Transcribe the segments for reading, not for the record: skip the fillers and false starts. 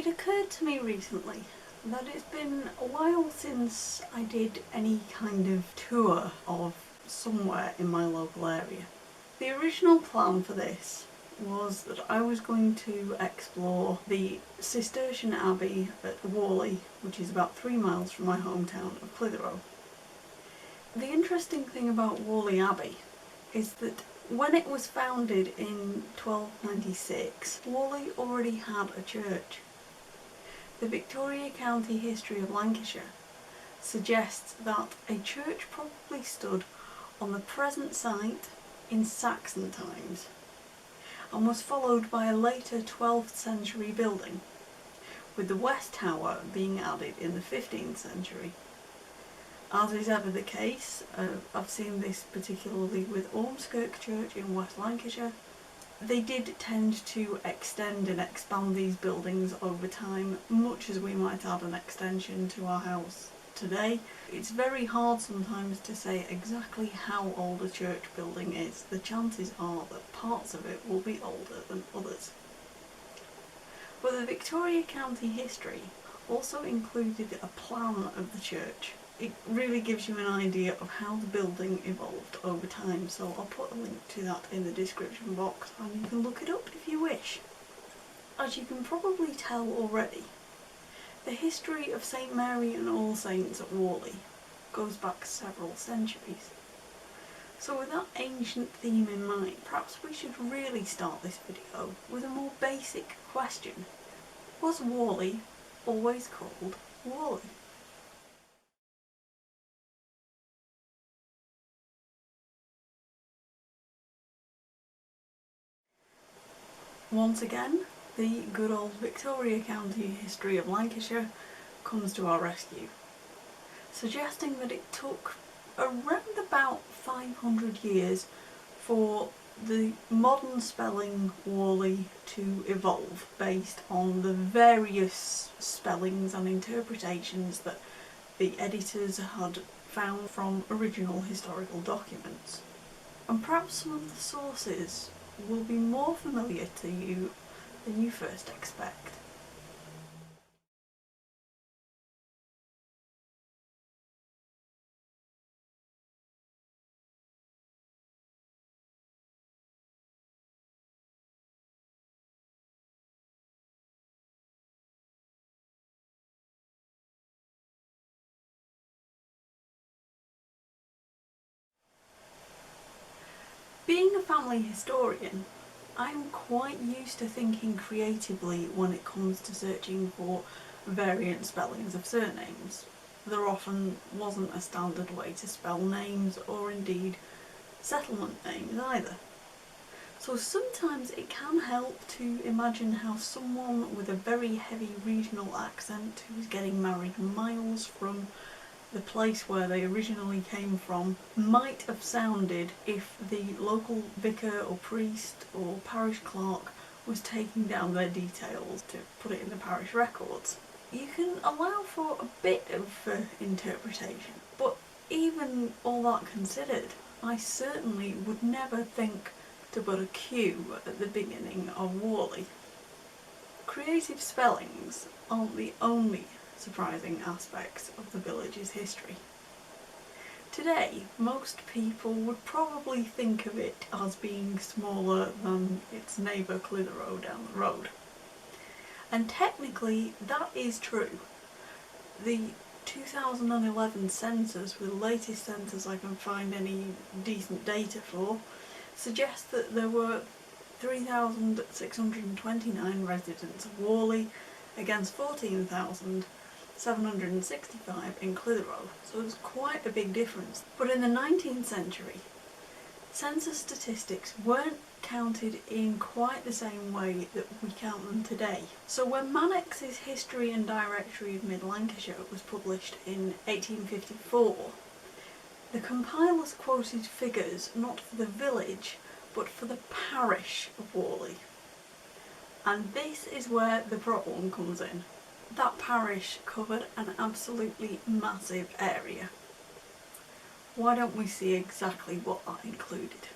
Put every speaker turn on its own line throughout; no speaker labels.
It occurred to me recently that it's been a while since I did any kind of tour of somewhere in my local area. The original plan for this was that I was going to explore the Cistercian abbey at Whalley, which is about 3 miles from my hometown of Clitheroe. The interesting thing about Whalley Abbey is that when it was founded in 1296, Whalley already had a church. The Victoria County history of Lancashire suggests that a church probably stood on the present site in Saxon times and was followed by a later 12th century building, with the west tower being added in the 15th century. As is ever the case, I've seen this particularly with Ormskirk Church in West Lancashire. They did tend to extend and expand these buildings over time, much as we might add an extension to our house today. It's very hard sometimes to say exactly how old a church building is. The chances are that parts of it will be older than others. But the Victoria County history also included a plan of the church. It really gives you an idea of how the building evolved over time, so I'll put a link to that in the description box and you can look it up if you wish. As you can probably tell already, the history of St Mary and All Saints at Whalley goes back several centuries. So with that ancient theme in mind, perhaps we should really start this video with a more basic question. Was Whalley always called Whalley? Once again, the good old Victoria County history of Lancashire comes to our rescue, suggesting that it took around about 500 years for the modern spelling Whalley to evolve based on the various spellings and interpretations that the editors had found from original historical documents. And perhaps some of the sources will be more familiar to you than you first expect. Being a family historian, I'm quite used to thinking creatively when it comes to searching for variant spellings of surnames. There often wasn't a standard way to spell names or indeed settlement names either. So sometimes it can help to imagine how someone with a very heavy regional accent who was getting married miles from the place where they originally came from might have sounded if the local vicar or priest or parish clerk was taking down their details to put it in the parish records. You can allow for a bit of interpretation, but even all that considered, I certainly would never think to put a Q at the beginning of Whalley. Creative spellings aren't the only surprising aspects of the village's history. Today, most people would probably think of it as being smaller than its neighbour Clitheroe down the road. And technically that is true. The 2011 census, with the latest census I can find any decent data for, suggests that there were 3,629 residents of Whalley against 14,765 in Clitheroe, so there's quite a big difference. But in the 19th century, census statistics weren't counted in quite the same way that we count them today. So when Mannex's History and Directory of Mid-Lancashire was published in 1854, the compilers quoted figures not for the village, but for the parish of Whalley. And this is where the problem comes in. That parish covered an absolutely massive area. Why don't we see exactly what that included?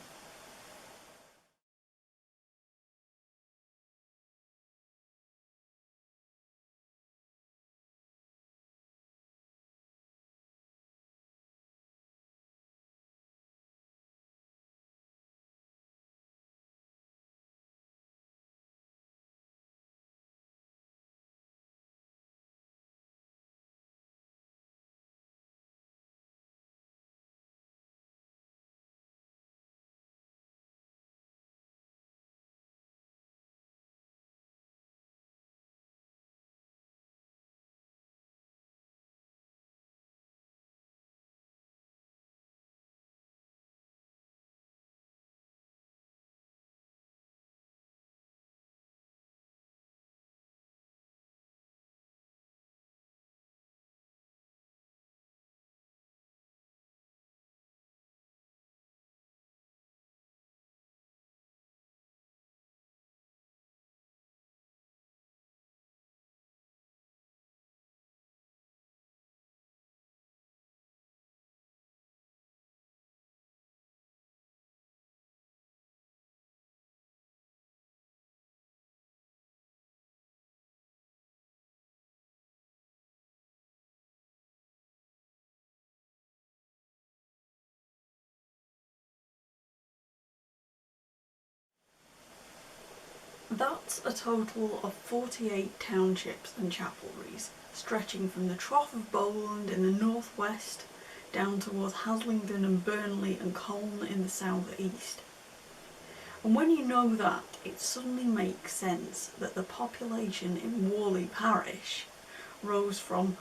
That's a total of 48 townships and chapelries, stretching from the Trough of Bowland in the northwest down towards Haslingden and Burnley and Colne in the southeast. And when you know that, it suddenly makes sense that the population in Whalley Parish rose from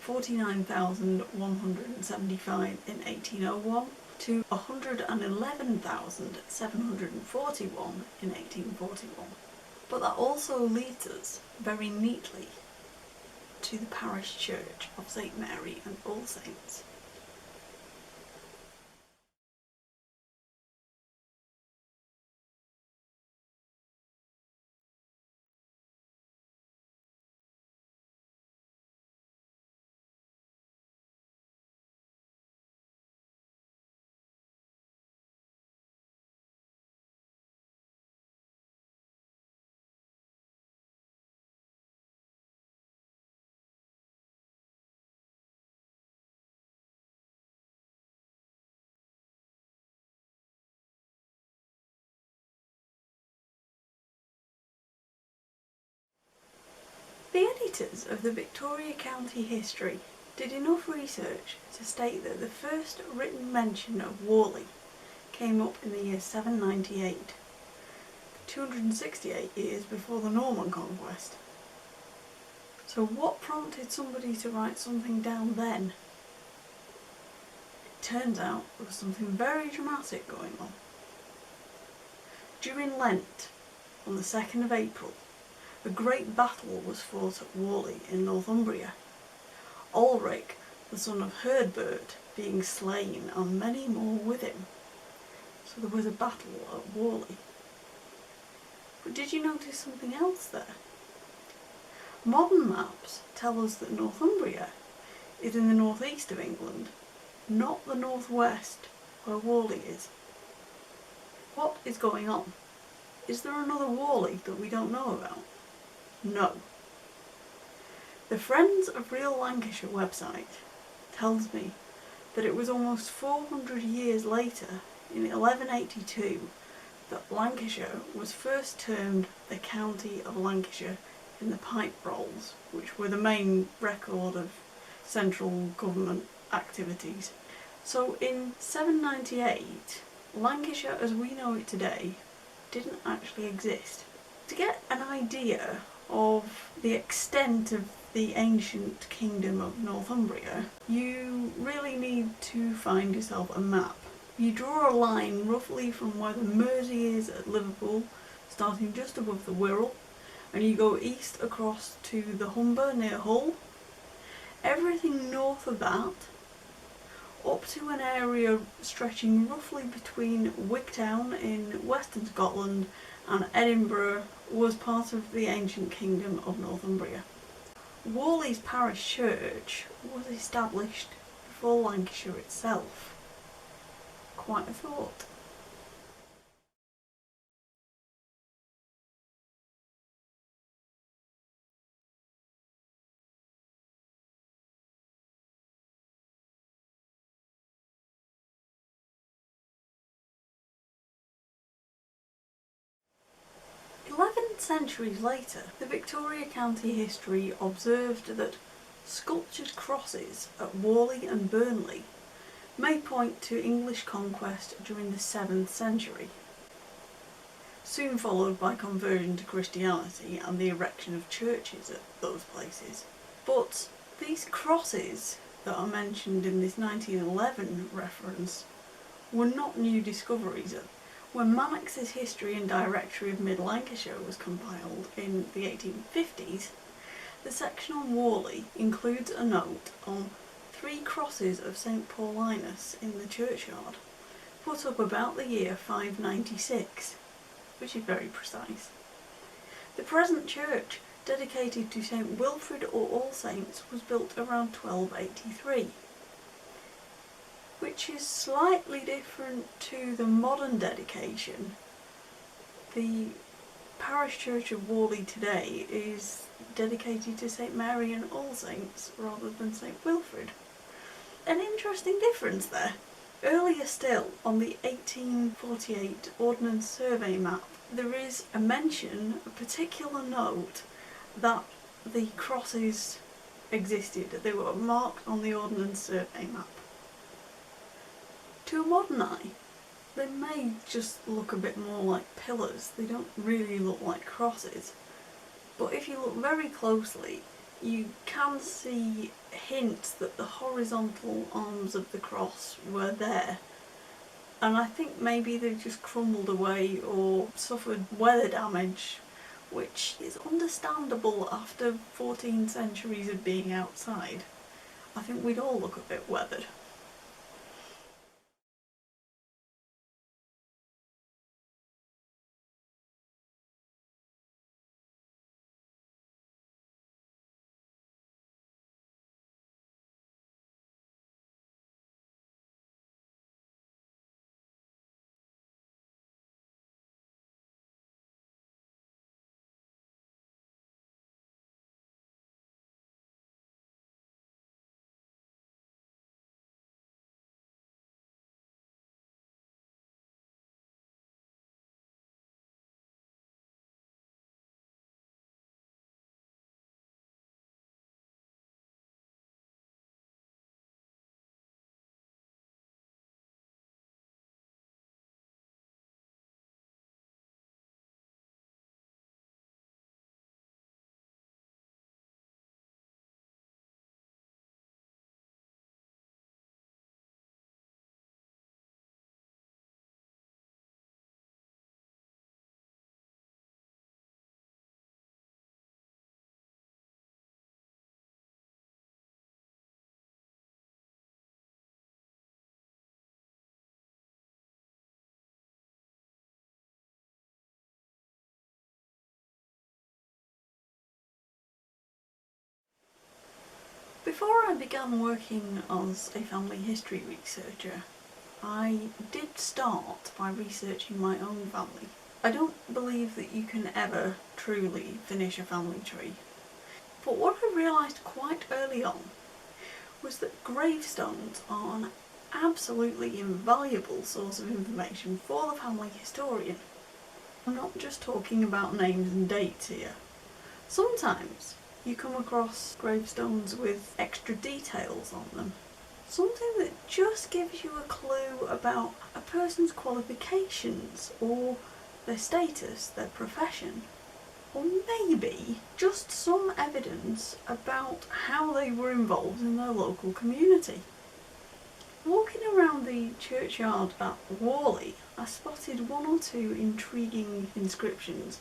49,175 in 1801 to 111,741 in 1841. But that also leads us very neatly to the parish church of St Mary and All Saints. The editors of the Victoria County History did enough research to state that the first written mention of Whalley came up in the year 798, 268 years before the Norman conquest. So what prompted somebody to write something down then? It turns out there was something very dramatic going on. During Lent, on the 2nd of April, a great battle was fought at Whalley in Northumbria, Ulric, the son of Herdbert, being slain and many more with him. So there was a battle at Whalley. But did you notice something else there? Modern maps tell us that Northumbria is in the northeast of England, not the northwest where Whalley is. What is going on? Is there another Whalley that we don't know about? No. The Friends of Real Lancashire website tells me that it was almost 400 years later, in 1182, that Lancashire was first termed the County of Lancashire in the Pipe Rolls, which were the main record of central government activities. So in 798, Lancashire as we know it today didn't actually exist. To get an idea of the extent of the ancient kingdom of Northumbria, you really need to find yourself a map. You draw a line roughly from where the Mersey is at Liverpool, starting just above the Wirral, and you go east across to the Humber near Hull. Everything north of that, up to an area stretching roughly between Wigtown in western Scotland and Edinburgh, was part of the ancient kingdom of Northumbria. Whalley's parish church was established before Lancashire itself. Quite a thought. 11 centuries later, the Victoria County History observed that sculptured crosses at Whalley and Burnley may point to English conquest during the 7th century, soon followed by conversion to Christianity and the erection of churches at those places. But these crosses that are mentioned in this 1911 reference were not new discoveries. When Mannex's History and Directory of Mid Lancashire was compiled in the 1850s, the section on Whalley includes a note on 3 crosses of St Paulinus in the churchyard, put up about the year 596, which is very precise. The present church, dedicated to St Wilfrid or All Saints, was built around 1283. Which is slightly different to the modern dedication. The parish church of Whalley today is dedicated to St Mary and All Saints rather than St Wilfrid. An interesting difference there. Earlier still, on the 1848 Ordnance Survey map, there is a mention, a particular note, that the crosses existed. They were marked on the Ordnance Survey map. To a modern eye, they may just look a bit more like pillars. They don't really look like crosses. But if you look very closely, you can see hints that the horizontal arms of the cross were there. And I think maybe they've just crumbled away or suffered weather damage, which is understandable after 14 centuries of being outside. I think we'd all look a bit weathered. Before I began working as a family history researcher, I did start by researching my own family. I don't believe that you can ever truly finish a family tree, but what I realised quite early on was that gravestones are an absolutely invaluable source of information for the family historian. I'm not just talking about names and dates here. Sometimes you come across gravestones with extra details on them. Something that just gives you a clue about a person's qualifications or their status, their profession. Or maybe just some evidence about how they were involved in their local community. Walking around the churchyard at Whalley, I spotted one or two intriguing inscriptions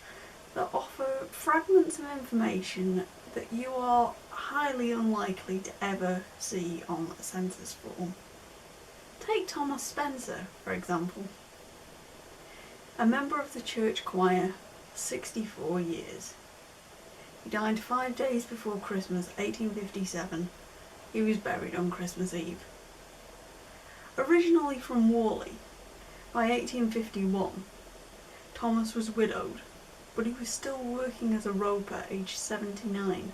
that offer fragments of information that you are highly unlikely to ever see on a census form. Take Thomas Spencer, for example. A member of the church choir, 64 years. He died 5 days before Christmas, 1857. He was buried on Christmas Eve. Originally from Whalley, by 1851, Thomas was widowed, but he was still working as a roper aged 79,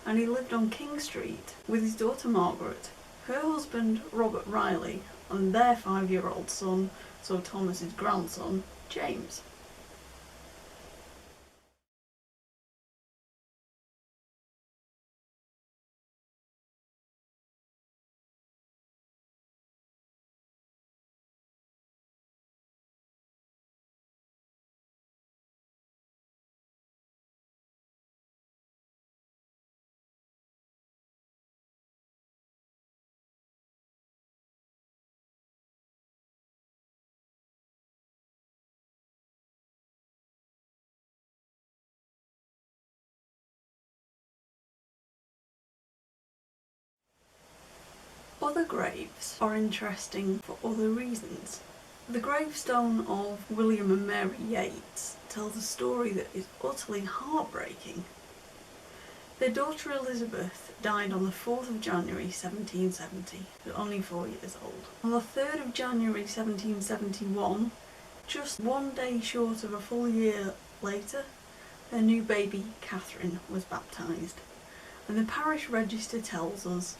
and he lived on King Street with his daughter Margaret, her husband Robert Riley, and their 5-year-old son, so Thomas's grandson, James. Other graves are interesting for other reasons. The gravestone of William and Mary Yates tells a story that is utterly heartbreaking. Their daughter Elizabeth died on the 4th of January 1770, only 4 years old. On the 3rd of January 1771, just 1 day short of a full year later, their new baby Catherine was baptised, and the parish register tells us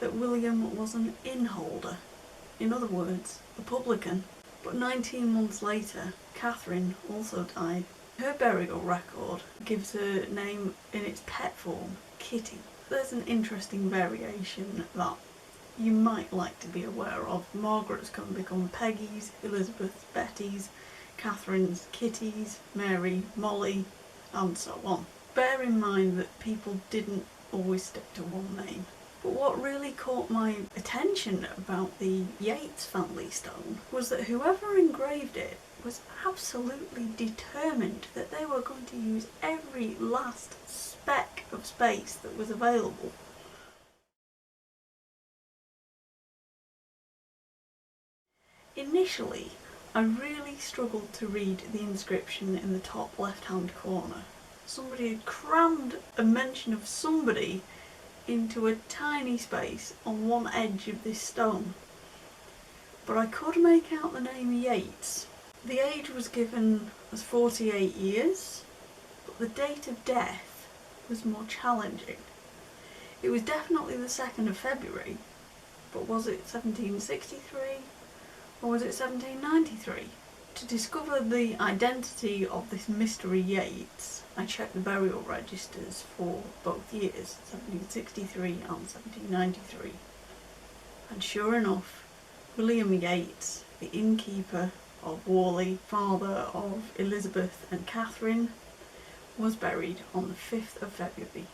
that William was an innholder, in other words, a publican. But 19 months later, Catherine also died. Her burial record gives her name in its pet form, Kitty. There's an interesting variation that you might like to be aware of. Margaret's can become Peggy's, Elizabeth's Betty's, Catherine's Kitty's, Mary, Molly, and so on. Bear in mind that people didn't always stick to one name. But what really caught my attention about the Yates family stone was that whoever engraved it was absolutely determined that they were going to use every last speck of space that was available. Initially, I really struggled to read the inscription in the top left-hand corner. Somebody had crammed a mention of somebody into a tiny space on one edge of this stone. But I could make out the name Yates. The age was given as 48 years, but the date of death was more challenging. It was definitely the 2nd of February, but was it 1763 or was it 1793? To discover the identity of this mystery Yates, I checked the burial registers for both years, 1763 and 1793. And sure enough, William Yates, the innkeeper of Whalley, father of Elizabeth and Catherine, was buried on the 5th of February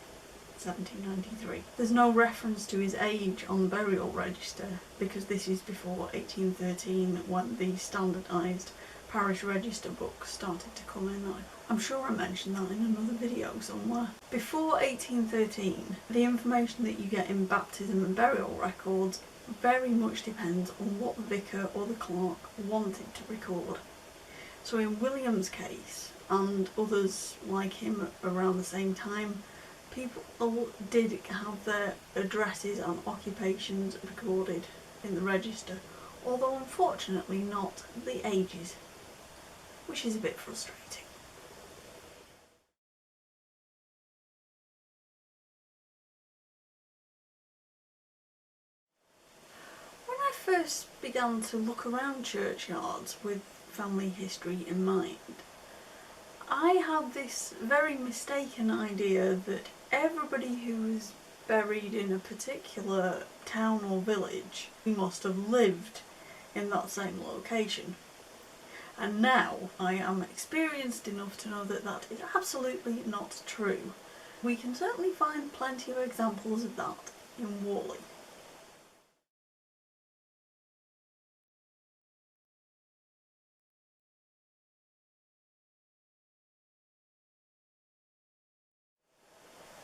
1793. There's no reference to his age on the burial register because this is before 1813 when the standardised Parish register books started to come in. I'm sure I mentioned that in another video somewhere. Before 1813, the information that you get in baptism and burial records very much depends on what the vicar or the clerk wanted to record. So in William's case, and others like him around the same time, people did have their addresses and occupations recorded in the register, although unfortunately not the ages, which is a bit frustrating. When I first began to look around churchyards with family history in mind, I had this very mistaken idea that everybody who was buried in a particular town or village must have lived in that same location. And now I am experienced enough to know that that is absolutely not true. We can certainly find plenty of examples of that in Whalley.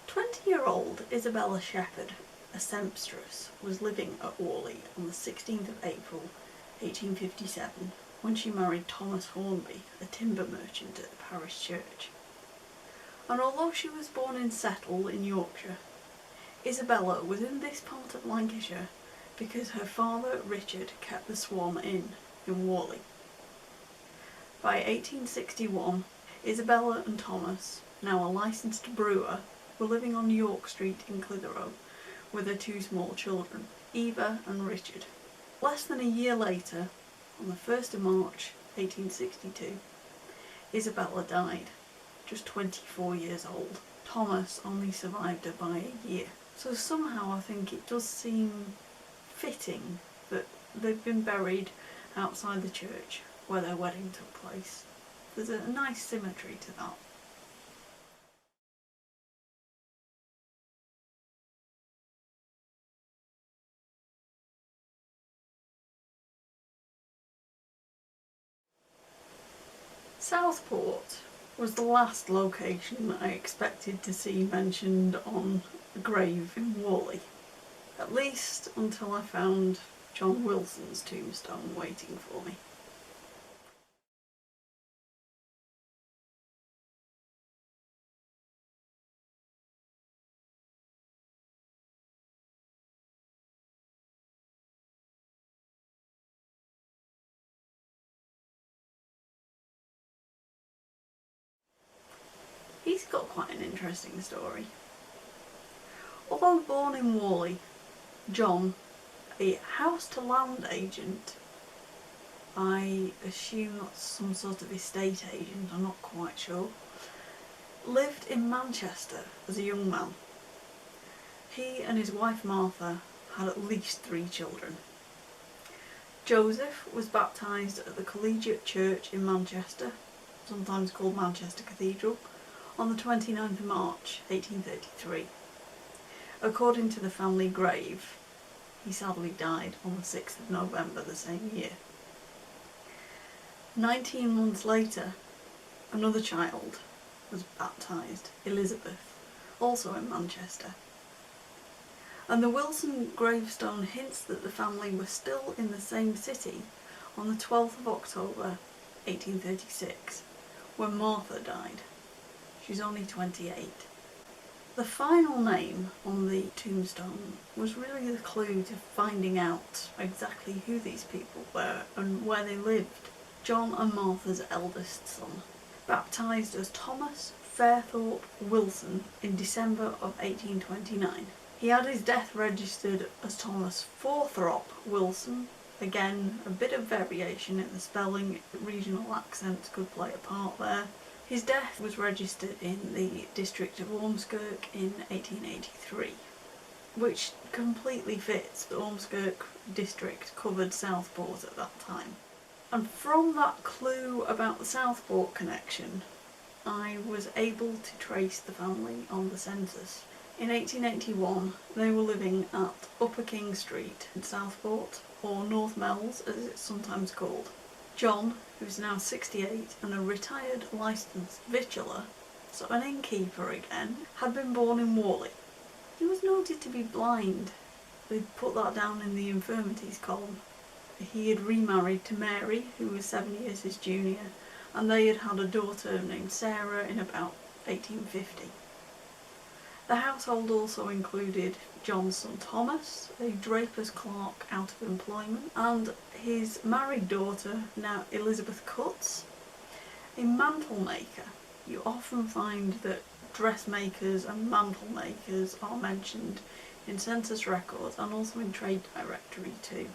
"20-year-old Isabella Shepherd, a sempstress, was living at Whalley on the 16th of April 1857 when she married Thomas Hornby, a timber merchant at the Parish church. And although she was born in Settle in Yorkshire, Isabella was in this part of Lancashire because her father Richard kept the Swan Inn in Whalley. By 1861, Isabella and Thomas, now a licensed brewer, were living on York Street in Clitheroe with their two small children, Eva and Richard. Less than a year later, on the 1st of March 1862, Isabella died, just 24 years old. Thomas only survived her by a year. So somehow I think it does seem fitting that they've been buried outside the church where their wedding took place. There's a nice symmetry to that. Southport was the last location I expected to see mentioned on a grave in Whalley, at least until I found John Wilson's tombstone waiting for me. He's got quite an interesting story. Although born in Whalley, John, a house-to-land agent, I assume that's some sort of estate agent, I'm not quite sure, lived in Manchester as a young man. He and his wife Martha had at least 3 children. Joseph was baptised at the Collegiate Church in Manchester, sometimes called Manchester Cathedral, on the 29th of March 1833. According to the family grave, he sadly died on the 6th of November the same year. 19 months later, another child was baptised, Elizabeth, also in Manchester. And the Wilson gravestone hints that the family were still in the same city on the 12th of October 1836, when Martha died. She's only 28. The final name on the tombstone was really the clue to finding out exactly who these people were and where they lived. John and Martha's eldest son, baptised as Thomas Fairthorpe Wilson in December of 1829. He had his death registered as Thomas Forthrop Wilson. Again, a bit of variation in the spelling, regional accents could play a part there. His death was registered in the district of Ormskirk in 1883, which completely fits. The Ormskirk district covered Southport at that time. And from that clue about the Southport connection, I was able to trace the family on the census. In 1881, they were living at Upper King Street in Southport, or North Mells as it's sometimes called. John, who's now 68 and a retired licensed victualler, so an innkeeper again, had been born in Whalley. He was noted to be blind. They'd put that down in the infirmities column. He had remarried to Mary, who was 7 years his junior, and they had had a daughter named Sarah in about 1850. The household also included John's son Thomas, a draper's clerk out of employment, and his married daughter, now Elizabeth Cutts, a mantle maker. You often find that dressmakers and mantle makers are mentioned in census records and also in trade directory too.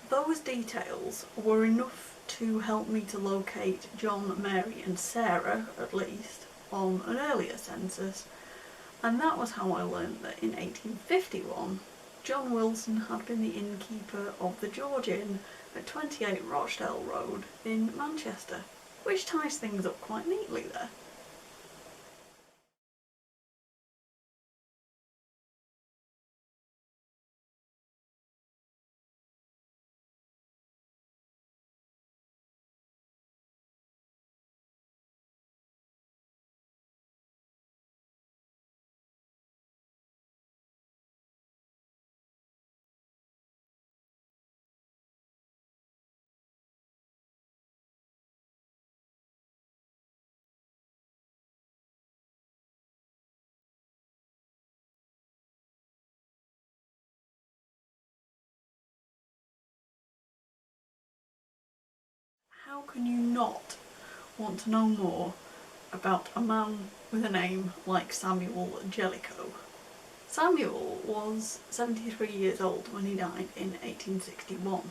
Those details were enough to help me to locate John, Mary and Sarah, at least, on an earlier census, and that was how I learned that in 1851 John Wilson had been the innkeeper of the George Inn at 28 Rochdale Road in Manchester, which ties things up quite neatly there. How can you not want to know more about a man with a name like Samuel Angelico? Samuel was 73 years old when he died in 1861,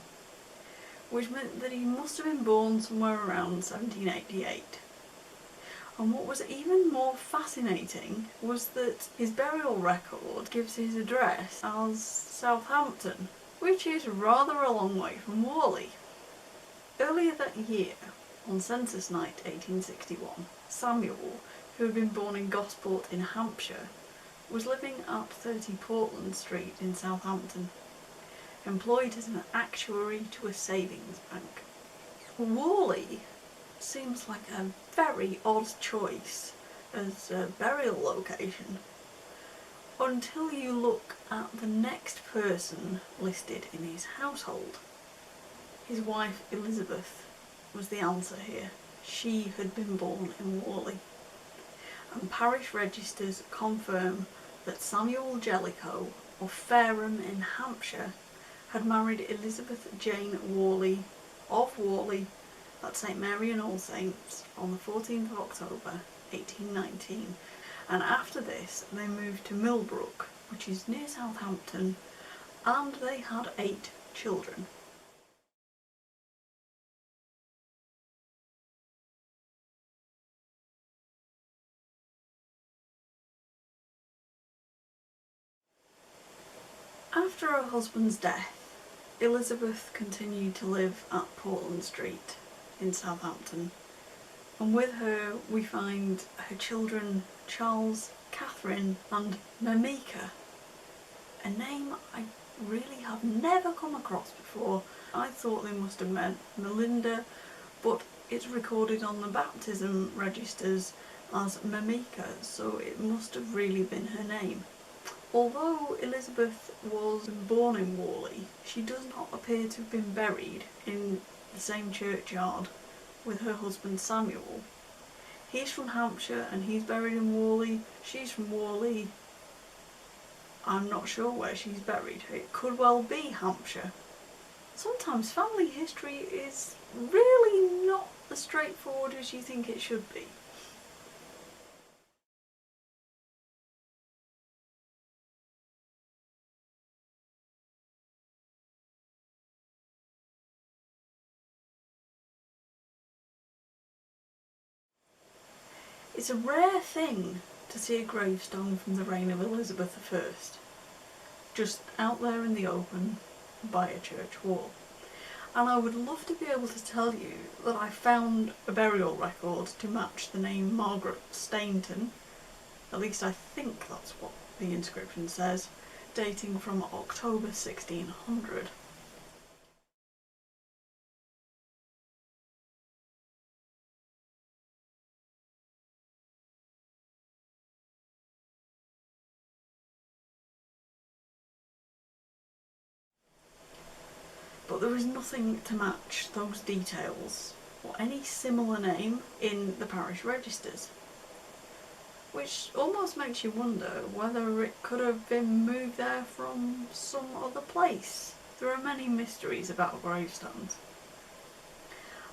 which meant that he must have been born somewhere around 1788. And what was even more fascinating was that his burial record gives his address as Southampton, which is rather a long way from Whalley. Earlier that year, on census night 1861, Samuel, who had been born in Gosport in Hampshire, was living at 30 Portland Street in Southampton, employed as an actuary to a savings bank. Whalley seems like a very odd choice as a burial location, until you look at the next person listed in his household. His wife Elizabeth was the answer here. She had been born in Whalley, and parish registers confirm that Samuel Jellicoe of Fareham in Hampshire had married Elizabeth Jane Whalley of Whalley at St Mary and All Saints on the 14th of October 1819, and after this they moved to Millbrook, which is near Southampton, and they had 8 children. After her husband's death, Elizabeth continued to live at Portland Street in Southampton, and with her we find her children Charles, Catherine and Mamika, a name I really have never come across before. I thought they must have meant Melinda, but it's recorded on the baptism registers as Mamika, so it must have really been her name. Although Elizabeth was born in Whalley, she does not appear to have been buried in the same churchyard with her husband Samuel. He's from Hampshire and he's buried in Whalley. She's from Whalley. I'm not sure where she's buried. It could well be Hampshire. Sometimes family history is really not as straightforward as you think it should be. It's a rare thing to see a gravestone from the reign of Elizabeth I, just out there in the open by a church wall. And I would love to be able to tell you that I found a burial record to match the name Margaret Stainton, at least I think that's what the inscription says, dating from October 1600. But there is nothing to match those details or any similar name in the parish registers, which almost makes you wonder whether it could have been moved there from some other place. There are many mysteries about gravestones.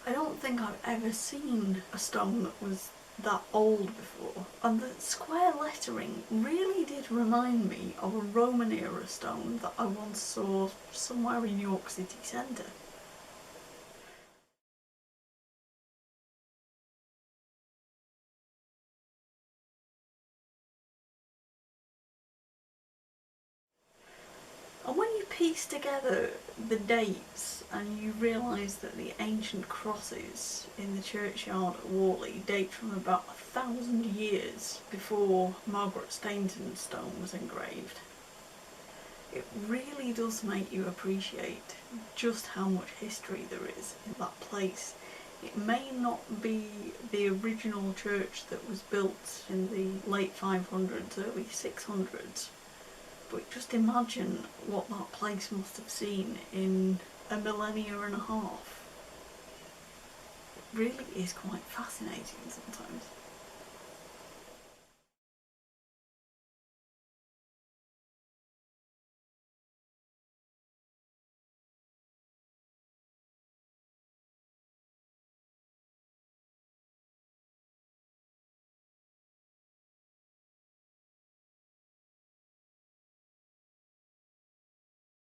I don't think I've ever seen a stone that was that old before, and the square lettering really did remind me of a Roman era stone that I once saw somewhere in York city centre. And when you piece together the dates and you realise that the ancient crosses in the churchyard at Whalley date from about 1,000 years before Margaret Stainton's stone was engraved, it really does make you appreciate just how much history there is in that place. It may not be the original church that was built in the late 500s, early 600s, but just imagine what that place must have seen in a millennia and a half. It really is quite fascinating sometimes.